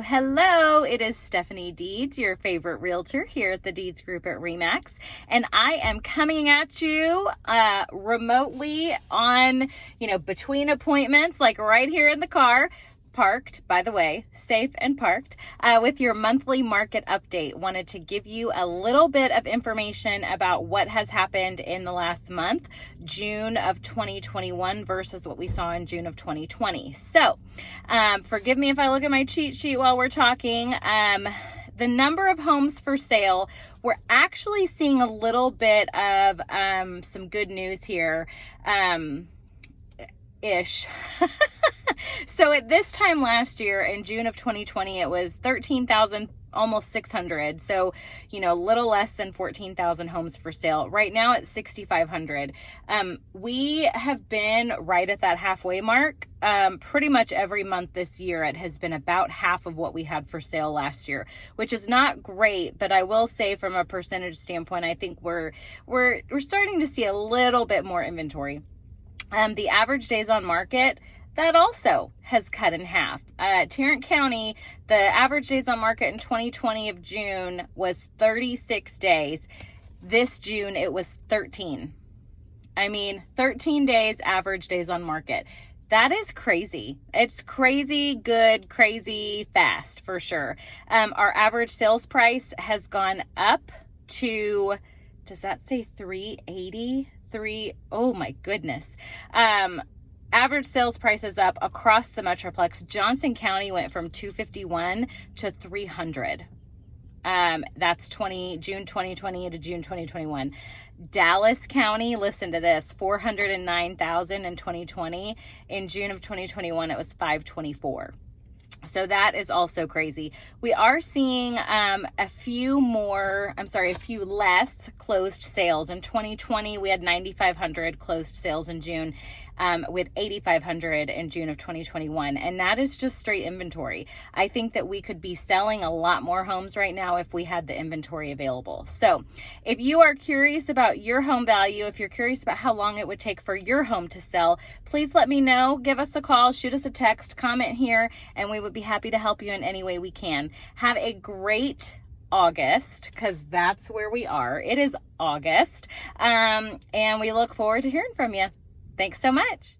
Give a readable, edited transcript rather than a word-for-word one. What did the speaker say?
Hello. It is Stephanie Deeds, your favorite realtor here at the Deeds Group at RE/MAX. And I am coming at you remotely on, between appointments, like right here in the car, parked, by the way, safe and parked, with your monthly market update. Wanted to give you a little bit of information about what has happened in the last month, June of 2021 versus what we saw in June of 2020. So, forgive me if I look at my cheat sheet while we're talking. The number of homes for sale, we're actually seeing a little bit of some good news here. Ish. So at this time last year in June of 2020, it was 13,000, almost 600. So, a little less than 14,000 homes for sale. Right now it's 6,500. We have been right at that halfway mark. Pretty much every month this year, it has been about half of what we had for sale last year, which is not great. But I will say from a percentage standpoint, I think we're starting to see a little bit more inventory. The average days on market, that also has cut in half. Tarrant County, the average days on market in 2020 of June was 36 days. This June, it was 13. 13 days average days on market. That is crazy. It's crazy good, crazy fast for sure. Our average sales price has gone up to, does that say 380? Oh my goodness. Average sales price is up across the Metroplex. Johnson County went from 251 to 300. That's June 2020 to June 2021. Dallas County, listen to this, 409,000 in 2020. In June of 2021, it was 524. So that is also crazy. We are seeing a few less closed sales. In 2020, we had 9,500 closed sales in June, with 8,500 in June of 2021. And that is just straight inventory. I think that we could be selling a lot more homes right now if we had the inventory available. So if you are curious about your home value, if you're curious about how long it would take for your home to sell, please let me know. Give us a call, shoot us a text, comment here, and we would be happy to help you in any way we can. Have a great August, because that's where we are. It is August, and we look forward to hearing from you. Thanks so much.